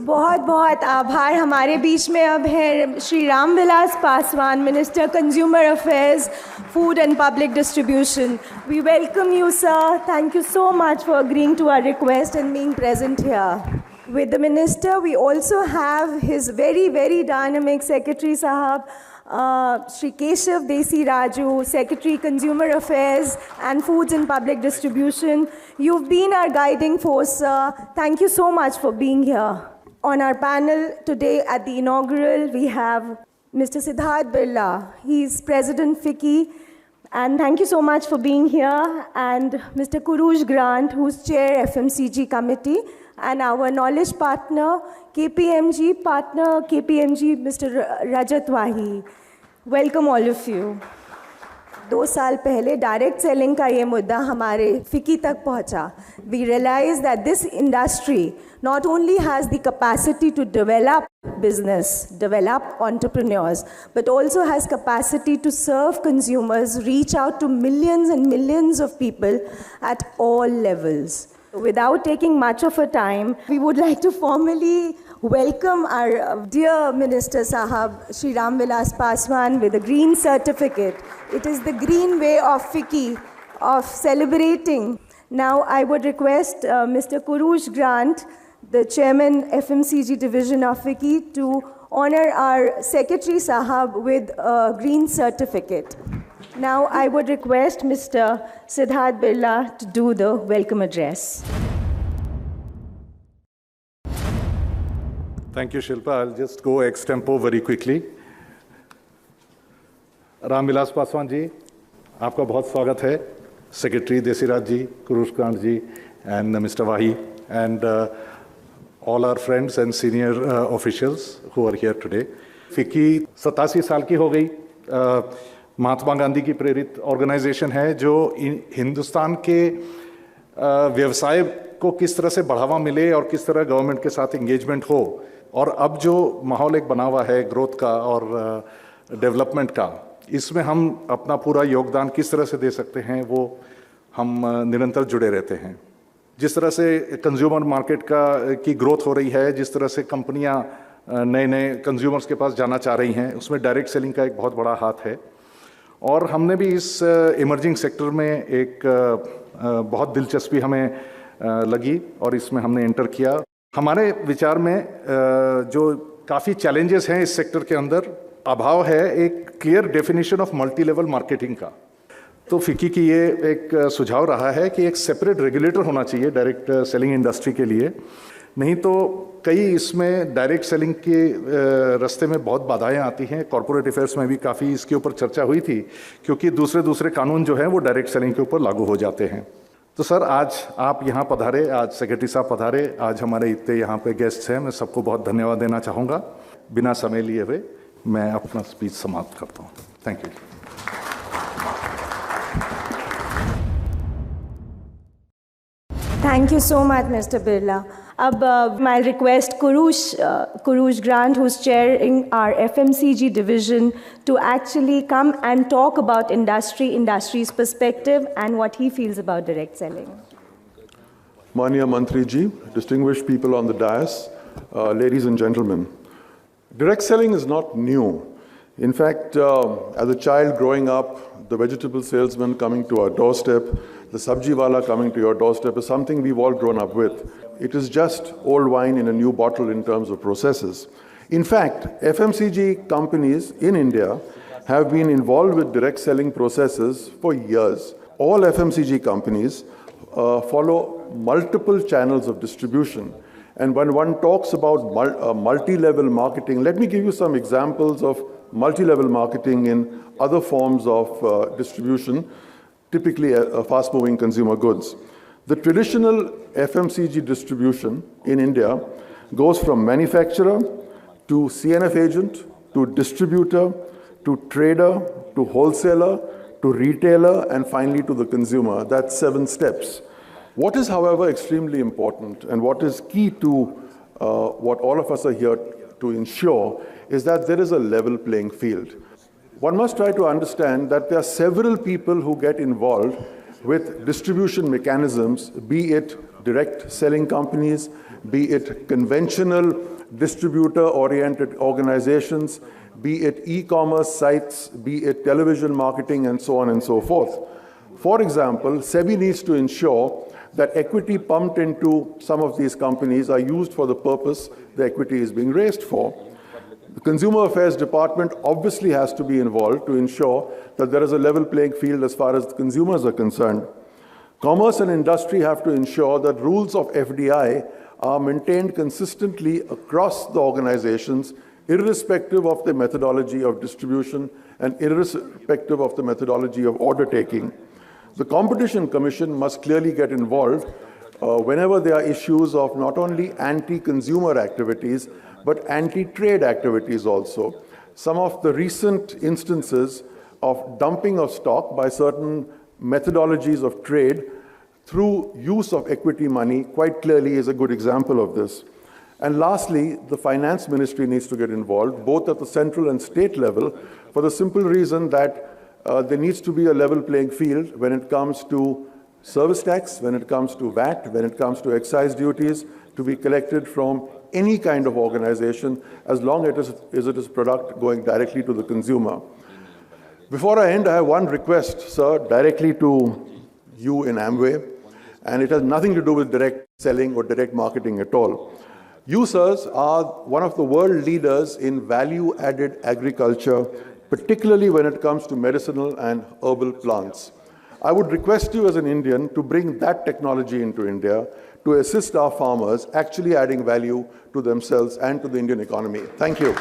बहुत बहुत आभार। हमारे बीच में अब है Shri Ramvilas Paswan, minister consumer affairs, food and public distribution. We welcome you, sir. Thank you so much for agreeing to our request and being present here. With the minister, we also have his very, very dynamic Secretary Sahab, Shri Keshav Desi Raju, Secretary Consumer Affairs and Foods and Public Distribution. You've been our guiding force, sir. Thank you so much for being here. On our panel today at the inaugural, we have Mr. Siddharth Birla. He's President FICCI. And thank you so much for being here. And Mr. Kurush Grant, who's Chair FMCG Committee. And our knowledge partner, KPMG partner, KPMG, Mr. Rajat Wahi. Welcome all of you. 2 साल पहले direct selling का ये मुद्दा हमारे FICCI तक पहुंचा. We realized that this industry not only has the capacity to develop business, develop entrepreneurs, but also has capacity to serve consumers, reach out to millions and millions of people at all levels. Without taking much of a time, we would like to formally welcome our dear Minister Sahab, Shri Ramvilas Paswan, with a green certificate. It is the green way of FICCI, of celebrating. Now I would request Mr. Kurush Grant, the Chairman FMCG Division of FICCI, to honor our Secretary Sahab with a green certificate. Now I would request Mr. Siddharth Birla to do the welcome address. Thank you, Shilpa. I'll just go ex tempo very quickly. Ramvilas Paswan ji, आपका बहुत स्वागत है. Secretary Desiraj ji, Kurush Grant ji, and Mr. Wahi, and all our friends and senior officials who are here today. FICCI 87 साल की हो गई. महात्मा गांधी की प्रेरित ऑर्गेनाइजेशन है जो हिंदुस्तान के व्यवसाय को किस तरह से बढ़ावा मिले और किस तरह गवर्नमेंट के साथ एंगेजमेंट हो, और अब जो माहौल एक बना हुआ है ग्रोथ का और डेवलपमेंट का, इसमें हम अपना पूरा योगदान किस तरह से दे सकते हैं वो हम निरंतर जुड़े रहते हैं. जिस तरह से कंज्यूमर मार्केट की ग्रोथ हो रही है, जिस तरह से कंपनियां नए नए कंज्यूमर्स के पास जाना चाह रही हैं, उसमें डायरेक्ट सेलिंग का एक बहुत बड़ा हाथ है. और हमने भी इस इमर्जिंग सेक्टर में एक बहुत दिलचस्पी हमें लगी और इसमें हमने एंटर किया. हमारे विचार में जो काफ़ी चैलेंजेस हैं इस सेक्टर के अंदर, अभाव है एक clear definition of multi level marketing का. तो फिक्की की ये एक सुझाव रहा है कि एक सेपरेट रेगुलेटर होना चाहिए डायरेक्ट सेलिंग इंडस्ट्री के लिए. नहीं तो कई इसमें डायरेक्ट सेलिंग के रास्ते में बहुत बाधाएं आती हैं. कॉर्पोरेट अफेयर्स में भी काफ़ी इसके ऊपर चर्चा हुई थी, क्योंकि दूसरे कानून जो हैं वो डायरेक्ट सेलिंग के ऊपर लागू हो जाते हैं. तो सर, आज आप यहाँ पधारे, आज सेक्रेटरी साहब पधारे, आज हमारे इतने यहाँ पे गेस्ट्स हैं, मैं सबको बहुत धन्यवाद देना चाहूँगा. बिना समय लिए हुए मैं अपना स्पीच समाप्त करता हूँ. Thank you. Thank you so much, Mr. Birla. I'll request Kurush Grant, who's chairing our FMCG division, to actually come and talk about industry's perspective and what he feels about direct selling. Manya Mantri ji, distinguished people on the dais, ladies and gentlemen. Direct selling is not new. In fact, as a child growing up, the vegetable salesman coming to our doorstep, the sabji wala coming to your doorstep is something we've all grown up with. It is just old wine in a new bottle in terms of processes. In fact, FMCG companies in India have been involved with direct selling processes for years. All FMCG companies follow multiple channels of distribution. And when one talks about multi-level marketing, let me give you some examples of multi-level marketing in other forms of distribution, typically fast-moving consumer goods. The traditional FMCG distribution in India goes from manufacturer to CNF agent, to distributor, to trader, to wholesaler, to retailer, and finally to the consumer. That's 7 steps. What is, however, extremely important and what is key to what all of us are here to ensure is that there is a level playing field. One must try to understand that there are several people who get involved with distribution mechanisms, be it direct selling companies, be it conventional distributor-oriented organizations, be it e-commerce sites, be it television marketing, and so on and so forth. For example, SEBI needs to ensure that equity pumped into some of these companies are used for the purpose the equity is being raised for. The Consumer Affairs Department obviously has to be involved to ensure that there is a level playing field as far as the consumers are concerned. Commerce and industry have to ensure that rules of FDI are maintained consistently across the organizations, irrespective of the methodology of distribution and irrespective of the methodology of order taking. The Competition Commission must clearly get involved whenever there are issues of not only anti-consumer activities, but anti-trade activities also. Some of the recent instances of dumping of stock by certain methodologies of trade through use of equity money quite clearly is a good example of this. And lastly, the Finance Ministry needs to get involved, both at the central and state level, for the simple reason that there needs to be a level playing field when it comes to service tax, when it comes to VAT, when it comes to excise duties to be collected from any kind of organization, as long as it is product going directly to the consumer. Before I end, I have one request, sir, directly to you in Amway, and it has nothing to do with direct selling or direct marketing at all. You, sirs, are one of the world leaders in value-added agriculture, particularly when it comes to medicinal and herbal plants. I would request you as an Indian to bring that technology into India to assist our farmers actually adding value to themselves and to the Indian economy. Thank you.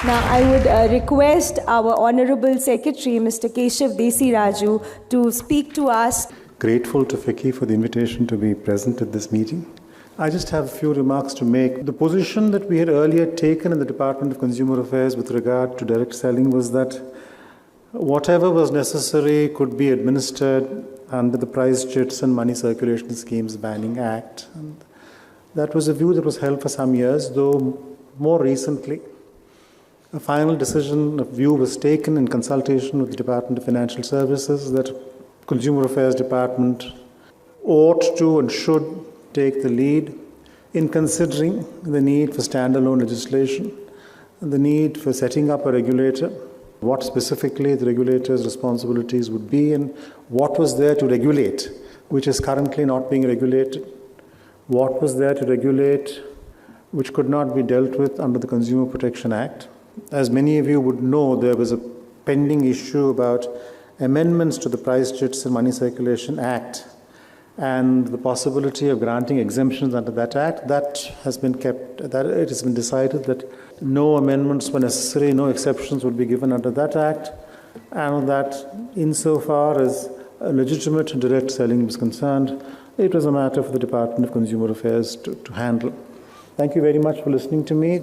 Now, I would request our Honorable Secretary, Mr. Keshav Desi Raju, to speak to us. Grateful to FICCI for the invitation to be present at this meeting. I just have a few remarks to make. The position that we had earlier taken in the Department of Consumer Affairs with regard to direct selling was that whatever was necessary could be administered under the Price Chits and Money Circulation Schemes Banning Act. And that was a view that was held for some years, though more recently a final decision of view was taken in consultation with the Department of Financial Services that Consumer Affairs Department ought to and should take the lead in considering the need for standalone legislation, and the need for setting up a regulator, what specifically the regulator's responsibilities would be, and what was there to regulate, which is currently not being regulated, what was there to regulate, which could not be dealt with under the Consumer Protection Act. As many of you would know, there was a pending issue about amendments to the Price Chits and Money Circulation Act and the possibility of granting exemptions under that act. That has been kept, that it has been decided that no amendments were necessary, no exceptions would be given under that act, and that insofar as legitimate direct selling was concerned, it was a matter for the Department of Consumer Affairs to handle. Thank you very much for listening to me.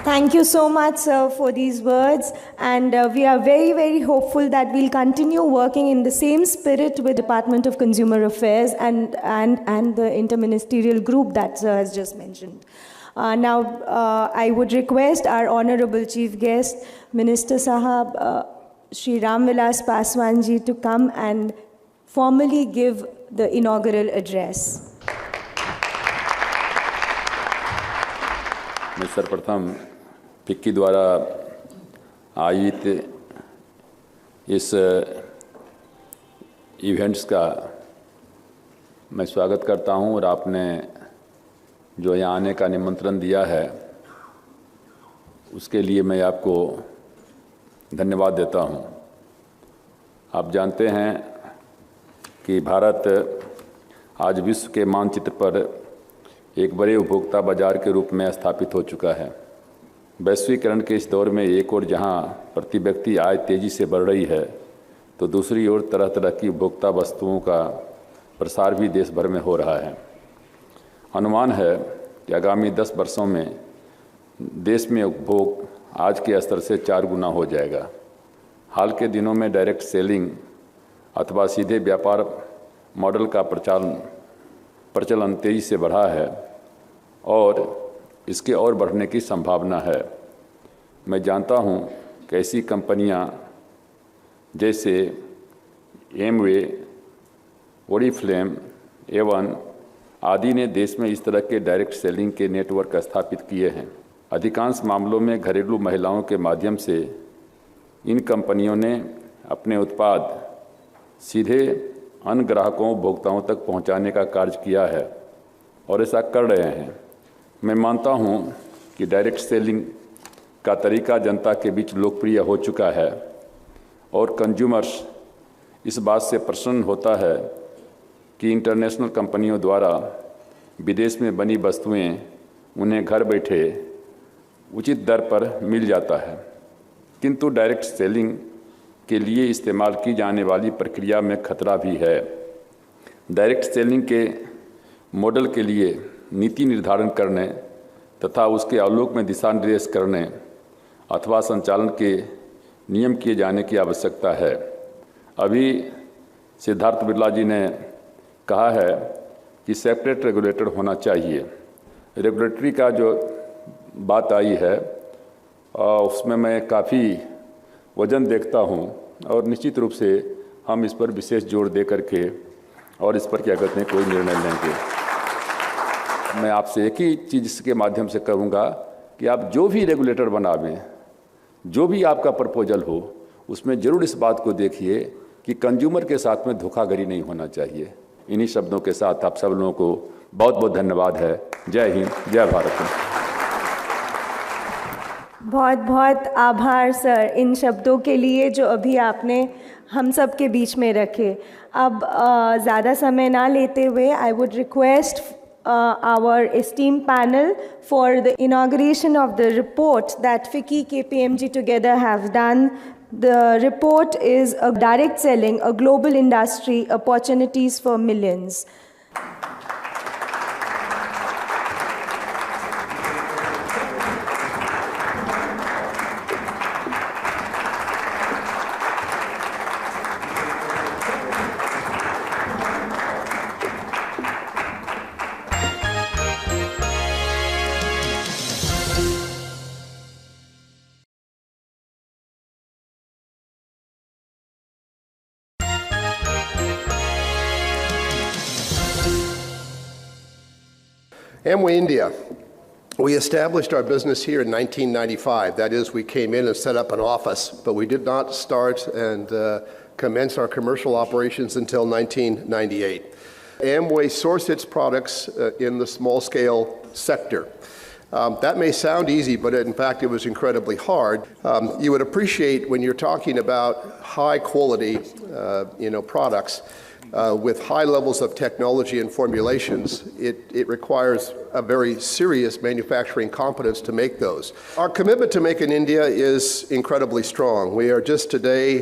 Thank you so much, sir, for these words. And we are very, very hopeful that we'll continue working in the same spirit with Department of Consumer Affairs and the interministerial group that sir has just mentioned. Now, I would request our Honorable Chief Guest, Minister Sahab, Shri Ram Vilas Paswan ji, to come and formally give the inaugural address. मैं सर्वप्रथम FICCI द्वारा आयोजित इस events का मैं स्वागत करता हूं, और आपने जो यहाँ आने का निमंत्रण दिया है उसके लिए मैं आपको धन्यवाद देता हूं। आप जानते हैं कि भारत आज विश्व के मानचित्र पर एक बड़े उपभोक्ता बाजार के रूप में स्थापित हो चुका है। वैश्वीकरण के इस दौर में एक ओर जहां प्रति व्यक्ति आय तेज़ी से बढ़ रही है, तो दूसरी ओर तरह तरह की उपभोक्ता वस्तुओं का प्रसार भी देश भर में हो रहा है। अनुमान है कि आगामी 10 वर्षों में देश में उपभोग आज के स्तर से 4 गुना हो जाएगा। हाल के दिनों में डायरेक्ट सेलिंग अथवा सीधे व्यापार मॉडल का प्रचलन तेज़ी से बढ़ा है और इसके और बढ़ने की संभावना है। मैं जानता हूं कि ऐसी कंपनियां जैसे एमवे, ओरिफ्लेम, एवन आदि ने देश में इस तरह के डायरेक्ट सेलिंग के नेटवर्क स्थापित किए हैं। अधिकांश मामलों में घरेलू महिलाओं के माध्यम से इन कंपनियों ने अपने उत्पाद सीधे अन्य ग्राहकों उपभोक्ताओं तक पहुंचाने का कार्य किया है और ऐसा कर रहे हैं। मैं मानता हूं कि डायरेक्ट सेलिंग का तरीका जनता के बीच लोकप्रिय हो चुका है और कंज्यूमर्स इस बात से प्रसन्न होता है कि इंटरनेशनल कंपनियों द्वारा विदेश में बनी वस्तुएं उन्हें घर बैठे उचित दर पर मिल जाता है। किंतु डायरेक्ट सेलिंग के लिए इस्तेमाल की जाने वाली प्रक्रिया में खतरा भी है। डायरेक्ट सेलिंग के मॉडल के लिए नीति निर्धारण करने तथा उसके आलोक में दिशा निर्देश करने अथवा संचालन के नियम किए जाने की आवश्यकता है। अभी सिद्धार्थ बिरला जी ने कहा है कि सेपरेट रेगुलेटर होना चाहिए। रेगुलेटरी का जो बात आई है उसमें मैं काफ़ी वजन देखता हूं और निश्चित रूप से हम इस पर विशेष जोर दे करके और इस पर क्या कहते हैं कोई निर्णय लेंगे। मैं आपसे एक ही चीज़ इसके माध्यम से कहूँगा कि आप जो भी रेगुलेटर बनावें, जो भी आपका प्रपोजल हो, उसमें ज़रूर इस बात को देखिए कि कंज्यूमर के साथ में धोखाधड़ी नहीं होना चाहिए। इन्हीं शब्दों के साथ आप सब लोगों को बहुत बहुत धन्यवाद है। जय हिंद, जय भारत। बहुत बहुत आभार सर इन शब्दों के लिए जो अभी आपने हम सब के बीच में रखे। अब ज़्यादा समय ना लेते हुए I would request our esteemed panel for the inauguration of the report that FICCI-KPMG together have done. The report is a direct selling, a global industry, opportunities for millions. Amway India, we established our business here in 1995. That is, we came in and set up an office, but we did not start and commence our commercial operations until 1998. Amway sourced its products in the small-scale sector. That may sound easy, but in fact it was incredibly hard. You would appreciate when you're talking about high-quality products, with high levels of technology and formulations, it requires a very serious manufacturing competence to make those. Our commitment to Make in India is incredibly strong. We are just today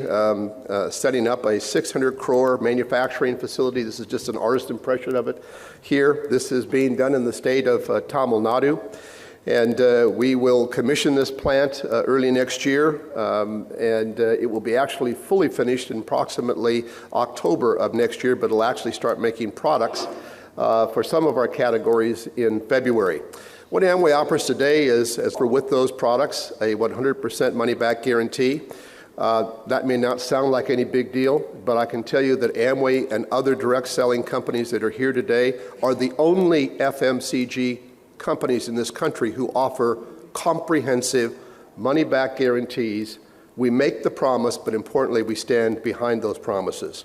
setting up a 600 crore manufacturing facility. This is just an artist's impression of it here. This is being done in the state of Tamil Nadu. And we will commission this plant early next year, and it will be actually fully finished in approximately October of next year, but it'll actually start making products for some of our categories in February. What Amway offers today is, with those products, a 100% money-back guarantee. That may not sound like any big deal, but I can tell you that Amway and other direct selling companies that are here today are the only FMCG companies in this country who offer comprehensive money-back guarantees. We make the promise, but importantly, we stand behind those promises.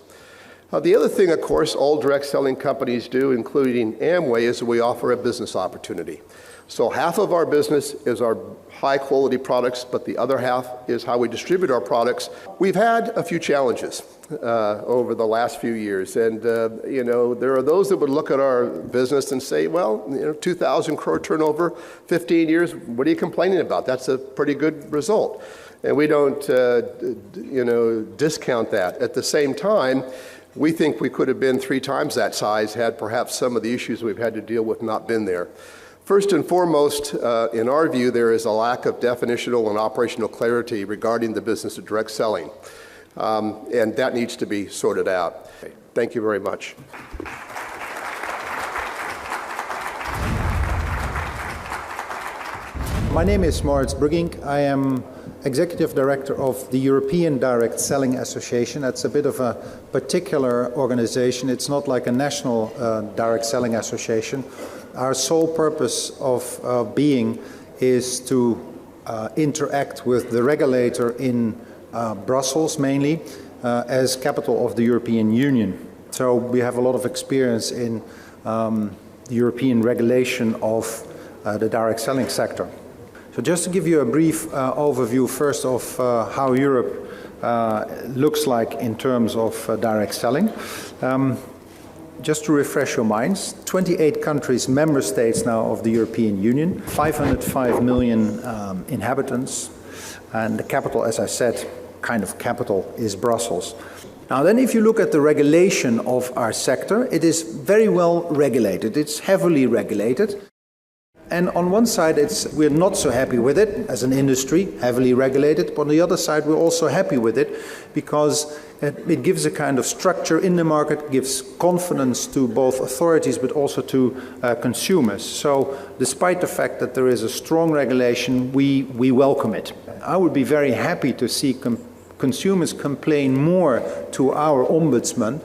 The other thing, of course, all direct selling companies do, including Amway, is we offer a business opportunity. So half of our business is our high-quality products, but the other half is how we distribute our products. We've had a few challenges over the last few years, and there are those that would look at our business and say, well, 2,000 crore turnover, 15 years, what are you complaining about? That's a pretty good result. And we don't, discount that. At the same time, we think we could have been 3 times that size had perhaps some of the issues we've had to deal with not been there. First and foremost, in our view, there is a lack of definitional and operational clarity regarding the business of direct selling, and that needs to be sorted out. Thank you very much. My name is Moritz Brügging. I am Executive Director of the European Direct Selling Association. That's a bit of a particular organization. It's not like a national direct selling association. Our sole purpose of being is to interact with the regulator in Brussels mainly as capital of the European Union. So we have a lot of experience in the European regulation of the direct selling sector. So just to give you a brief overview first of how Europe looks like in terms of direct selling. Just to refresh your minds, 28 countries, member states now of the European Union, 505 million inhabitants, and the capital, as I said, kind of capital is Brussels. Now then, if you look at the regulation of our sector, it is very well regulated. It's heavily regulated. And on one side, we're not so happy with it as an industry, heavily regulated. But on the other side, we're also happy with it because it gives a kind of structure in the market, gives confidence to both authorities but also to consumers. So despite the fact that there is a strong regulation, we welcome it. I would be very happy to see consumers complain more to our ombudsman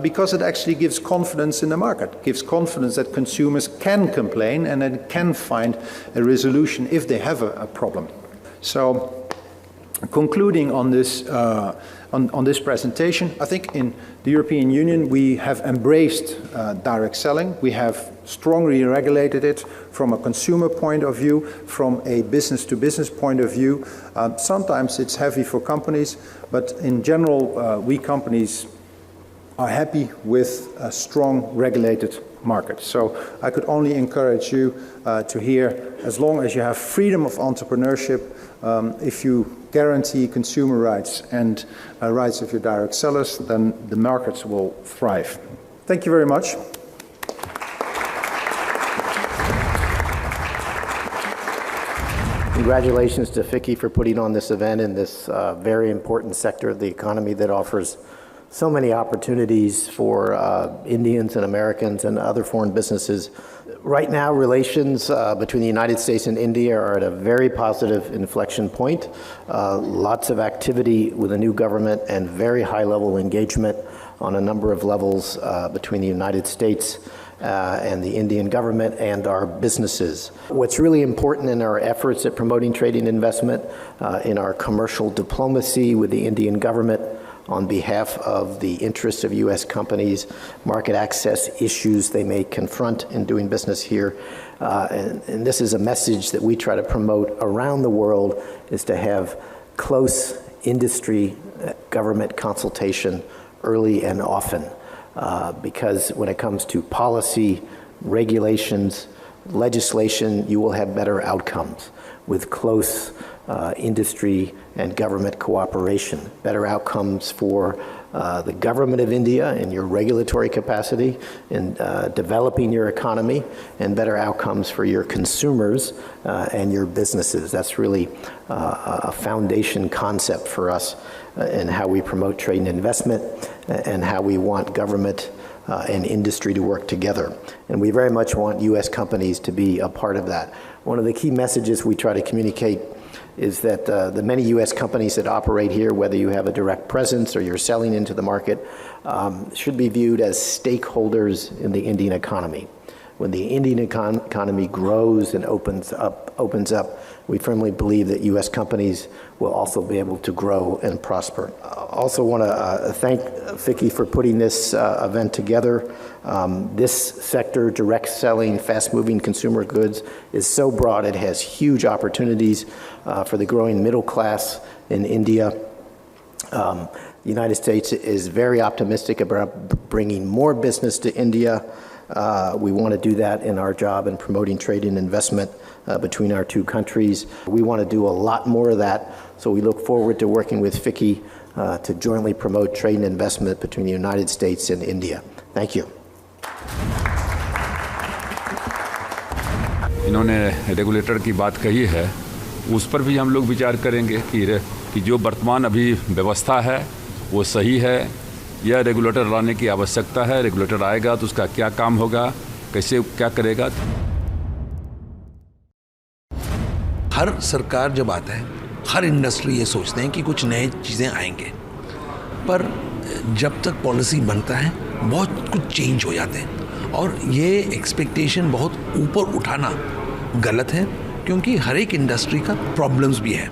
because it actually gives confidence in the market, gives confidence that consumers can complain and then can find a resolution if they have a problem. So concluding on this presentation, I think in the European Union we have embraced direct selling. We have strongly regulated it from a consumer point of view, from a business-to-business point of view. Sometimes it's heavy for companies, but in general, we companies are happy with a strong regulated market. So I could only encourage you to hear, as long as you have freedom of entrepreneurship, if you guarantee consumer rights and rights of your direct sellers, then the markets will thrive. Thank you very much. Congratulations to FICCI for putting on this event in this very important sector of the economy that offers so many opportunities for Indians and Americans and other foreign businesses. Right now, relations between the United States and India are at a very positive inflection point. Lots of activity with the new government and very high-level engagement on a number of levels between the United States and the Indian government and our businesses. What's really important in our efforts at promoting trade and investment, in our commercial diplomacy with the Indian government on behalf of the interests of U.S. companies, market access issues they may confront in doing business here. And this is a message that we try to promote around the world, is to have close industry government consultation early and often. Because when it comes to policy, regulations, legislation, you will have better outcomes with close industry and government cooperation. Better outcomes for the government of India in your regulatory capacity, in developing your economy, and better outcomes for your consumers and your businesses. That's really a foundation concept for us in how we promote trade and investment and how we want government and industry to work together. And we very much want U.S. companies to be a part of that. One of the key messages we try to communicate is that the many U.S. companies that operate here, whether you have a direct presence or you're selling into the market, should be viewed as stakeholders in the Indian economy. When the Indian economy grows and opens up, we firmly believe that U.S. companies will also be able to grow and prosper. I also want to thank FICCI for putting this event together. This sector, direct selling, fast-moving consumer goods, is so broad. It has huge opportunities for the growing middle class in India. The United States is very optimistic about bringing more business to India. We want to do that in our job in promoting trade and investment between our two countries. We want to do a lot more of that, so we look forward to working with FICCI to jointly promote trade and investment between the United States and India. Thank you. इन्होंने regulator की बात कही है, उस पर भी हम लोग विचार करेंगे कि जो वर्तमान अभी व्यवस्था है वो सही है या रेगुलेटर लाने की आवश्यकता है। रेगुलेटर आएगा तो उसका क्या काम होगा, कैसे क्या करेगा। हर सरकार जब आता है हर इंडस्ट्री ये सोचते हैं कि कुछ नए चीज़ें आएंगे, पर जब तक पॉलिसी बनता है बहुत कुछ चेंज हो जाते हैं, और ये एक्सपेक्टेशन बहुत ऊपर उठाना गलत है, क्योंकि हर एक इंडस्ट्री का प्रॉब्लम्स भी है।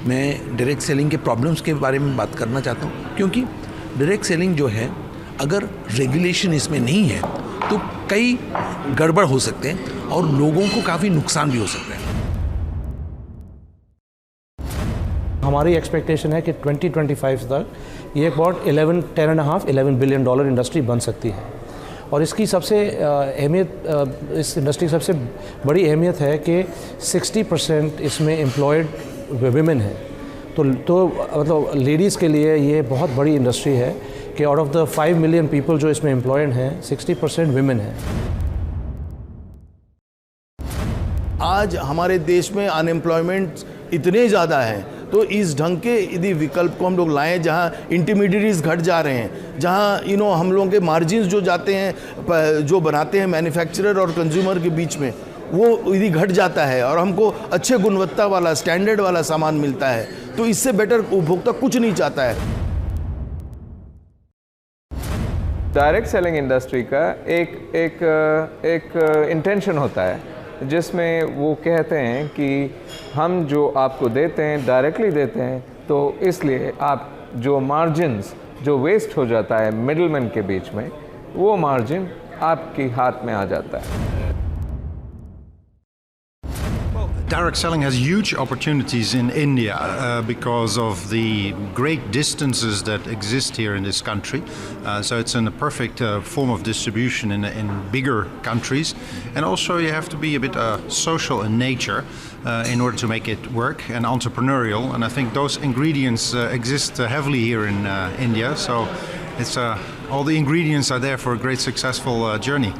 मैं डायरेक्ट सेलिंग के प्रॉब्लम्स के बारे में बात करना चाहता हूँ, क्योंकि डायरेक्ट सेलिंग जो है, अगर रेगुलेशन इसमें नहीं है तो कई गड़बड़ हो सकते हैं और लोगों को काफ़ी नुकसान भी हो सकता है। हमारी एक्सपेक्टेशन है कि 2025 तक ये अबाउट 11 बिलियन डॉलर इंडस्ट्री बन सकती है, और इसकी सबसे अहमियत, इस इंडस्ट्री की सबसे बड़ी अहमियत है कि 60% इसमें एम्प्लॉयड विमेन है। तो मतलब लेडीज़ के लिए ये बहुत बड़ी इंडस्ट्री है कि out of the 5 million people जो इसमें एम्प्लॉयड हैं, 60% विमेन है। आज हमारे देश में अनएम्प्लॉयमेंट इतने ज़्यादा हैं, तो इस ढंग के यदि विकल्प को हम लोग लाएं जहां इंटरमीडिएट्स घट जा रहे हैं, जहां हम लोगों के मार्जिन्स जो जाते हैं, जो बनाते हैं मैन्युफैक्चरर और कंज्यूमर के बीच में, वो यदि घट जाता है और हमको अच्छे गुणवत्ता वाला, स्टैंडर्ड वाला सामान मिलता है, तो इससे बेटर उपभोक्ता कुछ नहीं चाहता है। डायरेक्ट सेलिंग इंडस्ट्री का एक इंटेंशन होता है, जिसमें वो कहते हैं कि हम जो आपको देते हैं डायरेक्टली देते हैं, तो इसलिए आप जो मार्जिन्स जो वेस्ट हो जाता है मिडलमैन के बीच में, वो मार्जिन आपके हाथ में आ जाता है। Direct selling has huge opportunities in India because of the great distances that exist here in this country. So it's a perfect form of distribution in bigger countries. And also you have to be a bit social in nature in order to make it work, and entrepreneurial. And I think those ingredients exist heavily here in India. So it's all the ingredients are there for a great successful journey.